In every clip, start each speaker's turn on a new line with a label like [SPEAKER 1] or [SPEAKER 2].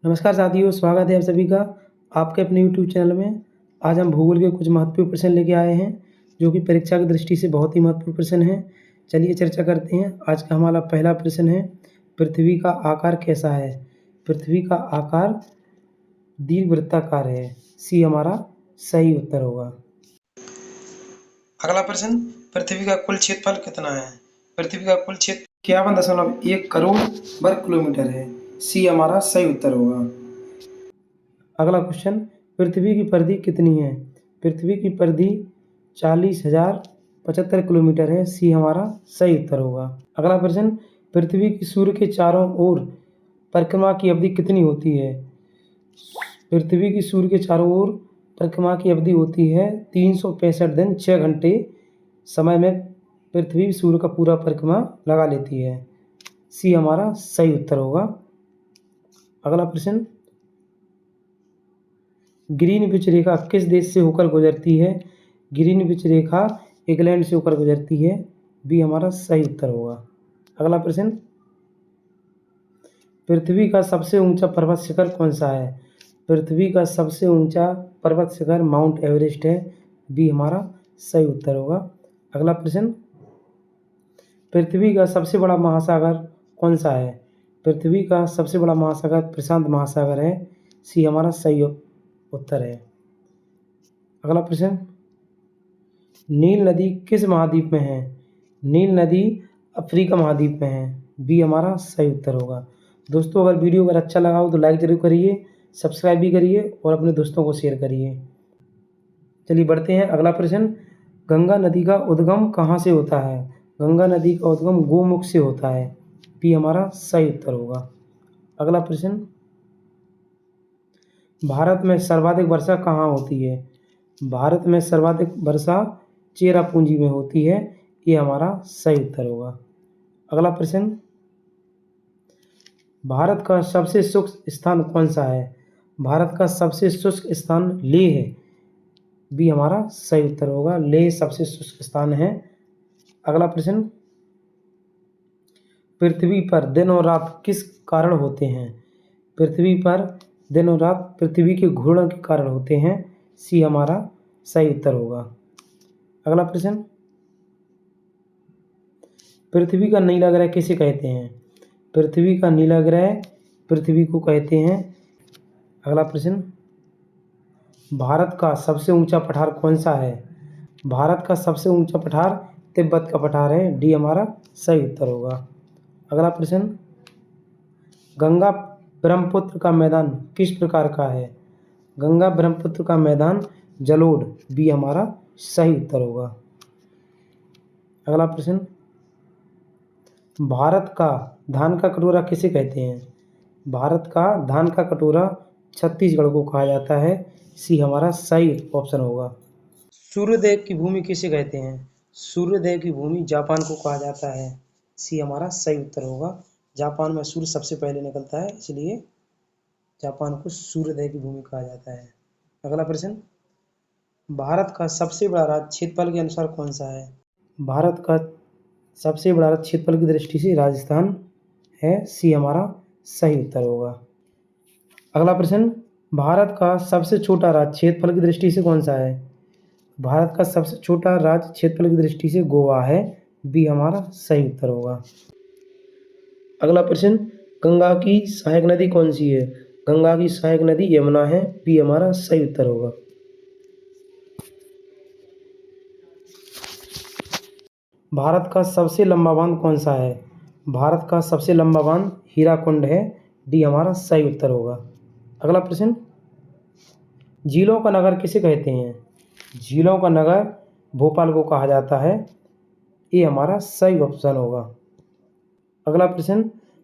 [SPEAKER 1] नमस्कार साथियों, स्वागत है आप सभी का आपके अपने यूट्यूब चैनल में। आज हम भूगोल के कुछ महत्वपूर्ण प्रश्न लेके आए हैं जो कि परीक्षा की दृष्टि से बहुत ही महत्वपूर्ण प्रश्न हैं। चलिए चर्चा करते हैं। आज का हमारा पहला प्रश्न है, पृथ्वी का आकार कैसा है? पृथ्वी का आकार दीर्घवृत्ताकार है। सी हमारा सही उत्तर होगा। अगला प्रश्न, पृथ्वी का कुल क्षेत्रफल कितना है? पृथ्वी का कुल क्षेत्र 51.1 करोड़ वर्ग किलोमीटर है। सी हमारा सही उत्तर होगा। अगला क्वेश्चन, पृथ्वी की परिधि कितनी है? पृथ्वी की परिधि 40,075 किलोमीटर है। सी हमारा सही उत्तर होगा। अगला प्रश्न, पृथ्वी की सूर्य के चारों ओर परिक्रमा की अवधि कितनी होती है? पृथ्वी की सूर्य के चारों ओर परिक्रमा की अवधि होती है 365 दिन 6 घंटे समय में पृथ्वी सूर्य का पूरा परिक्रमा लगा लेती है। सी हमारा सही उत्तर होगा। अगला प्रश्न, ग्रीनविच रेखा किस देश से होकर गुजरती है? ग्रीनविच रेखा इंग्लैंड से होकर गुजरती है। बी हमारा सही उत्तर होगा। अगला प्रश्न, पृथ्वी का सबसे ऊंचा पर्वत शिखर कौन सा है? पृथ्वी का सबसे ऊंचा पर्वत शिखर माउंट एवरेस्ट है। बी हमारा सही उत्तर होगा। अगला प्रश्न, पृथ्वी का सबसे बड़ा महासागर कौन सा है? पृथ्वी का सबसे बड़ा महासागर प्रशांत महासागर है। सी हमारा सही उत्तर है। अगला प्रश्न, नील नदी किस महाद्वीप में है? नील नदी अफ्रीका महाद्वीप में है। बी हमारा सही उत्तर होगा। दोस्तों, अगर वीडियो अगर अच्छा लगा हो तो लाइक जरूर करिए, सब्सक्राइब भी करिए और अपने दोस्तों को शेयर करिए। चलिए बढ़ते हैं। अगला प्रश्न, गंगा नदी का उद्गम कहाँ से होता है? गंगा नदी का उद्गम गोमुख से होता है। बी हमारा सही उत्तर होगा। अगला प्रश्न, भारत में सर्वाधिक वर्षा कहाँ होती है? भारत में सर्वाधिक वर्षा चेरापूंजी में होती है। ये हमारा सही उत्तर होगा। अगला प्रश्न, भारत का सबसे शुष्क स्थान कौन सा है? भारत का सबसे शुष्क स्थान लेह है। बी हमारा सही उत्तर होगा। लेह सबसे शुष्क स्थान है। अगला प्रश्न, पृथ्वी पर दिन और रात किस कारण होते हैं? पृथ्वी पर दिन और रात पृथ्वी के घूर्णन के कारण होते हैं। सी हमारा सही उत्तर होगा। अगला प्रश्न, पृथ्वी का नीला ग्रह किसे कहते हैं? पृथ्वी का नीला ग्रह पृथ्वी को कहते हैं। अगला प्रश्न, भारत का सबसे ऊंचा पठार कौन सा है? भारत का सबसे ऊंचा पठार तिब्बत का पठार है। डी हमारा सही उत्तर होगा। अगला प्रश्न, गंगा ब्रह्मपुत्र का मैदान किस प्रकार का है? गंगा ब्रह्मपुत्र का मैदान जलोढ़। बी हमारा सही उत्तर होगा। अगला प्रश्न, भारत का धान का कटोरा किसे कहते हैं? भारत का धान का कटोरा छत्तीसगढ़ को कहा जाता है। सी हमारा सही ऑप्शन होगा। सूर्यदेव की भूमि किसे कहते हैं? सूर्यदेव की भूमि जापान को कहा जाता है। सी हमारा सही उत्तर होगा। जापान में सूर्य सबसे पहले निकलता है, इसलिए जापान को सूर्यदेव की भूमि कहा जाता है। अगला प्रश्न, भारत का सबसे बड़ा राज्य क्षेत्रफल के अनुसार कौन सा है? भारत का सबसे बड़ा राज्य क्षेत्रफल की दृष्टि से राजस्थान है। सी हमारा सही उत्तर होगा। अगला प्रश्न, भारत का सबसे छोटा राज्य क्षेत्रफल की दृष्टि से कौन सा है? भारत का सबसे छोटा राज्य क्षेत्रफल की दृष्टि से गोवा है। बी हमारा सही उत्तर होगा। अगला प्रश्न, गंगा की सहायक नदी कौन सी है? गंगा की सहायक नदी यमुना है। बी हमारा सही उत्तर होगा। भारत का सबसे लंबा बांध कौन सा है? भारत का सबसे लंबा बांध हीराकुंड है। डी हमारा सही उत्तर होगा। अगला प्रश्न, झीलों का नगर किसे कहते हैं? झीलों का नगर भोपाल को कहा जाता है। ये हमारा सही ऑप्शन होगा। अगला प्रश्न,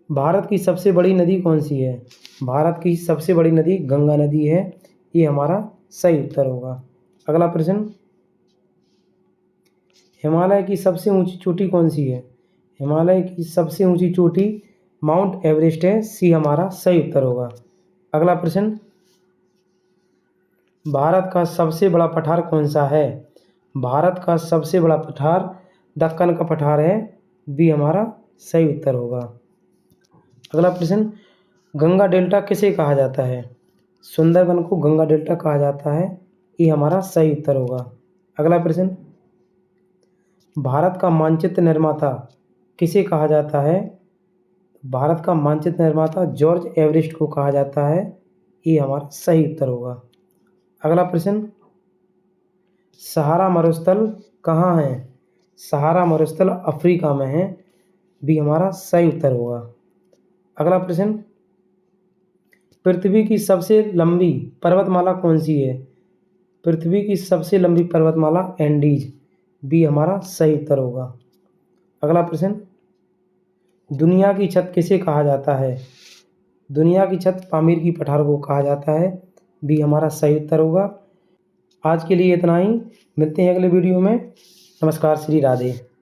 [SPEAKER 1] भारत की सबसे बड़ी नदी कौन सी है? भारत की सबसे बड़ी नदी गंगा नदी है। ये हमारा सही उत्तर होगा। अगला प्रश्न, हिमालय की सबसे ऊंची चोटी कौन सी है? हिमालय की सबसे ऊंची चोटी माउंट एवरेस्ट है। सी हमारा सही उत्तर होगा। अगला प्रश्न, भारत का सबसे बड़ा पठार कौन सा है? भारत का सबसे बड़ा पठार दक्कन का पठार है। बी हमारा सही उत्तर होगा। अगला प्रश्न, गंगा डेल्टा किसे कहा जाता है? सुंदरबन को गंगा डेल्टा कहा जाता है। ये हमारा सही उत्तर होगा। अगला प्रश्न, भारत का मानचित्र निर्माता किसे कहा जाता है? भारत का मानचित्र निर्माता जॉर्ज एवरेस्ट को कहा जाता है। ये हमारा सही उत्तर होगा। अगला प्रश्न, सहारा मरुस्थल कहाँ है? सहारा मरुस्थल अफ्रीका में है। भी हमारा सही उत्तर होगा। अगला प्रश्न, पृथ्वी की सबसे लंबी पर्वतमाला कौन सी है? पृथ्वी की सबसे लंबी पर्वतमाला एंडीज। भी हमारा सही उत्तर होगा। अगला प्रश्न, दुनिया की छत किसे कहा जाता है? दुनिया की छत पामीर की पठार को कहा जाता है। भी हमारा सही उत्तर होगा। आज के लिए इतना ही। मिलते हैं अगले वीडियो में। नमस्कार, श्री राधे।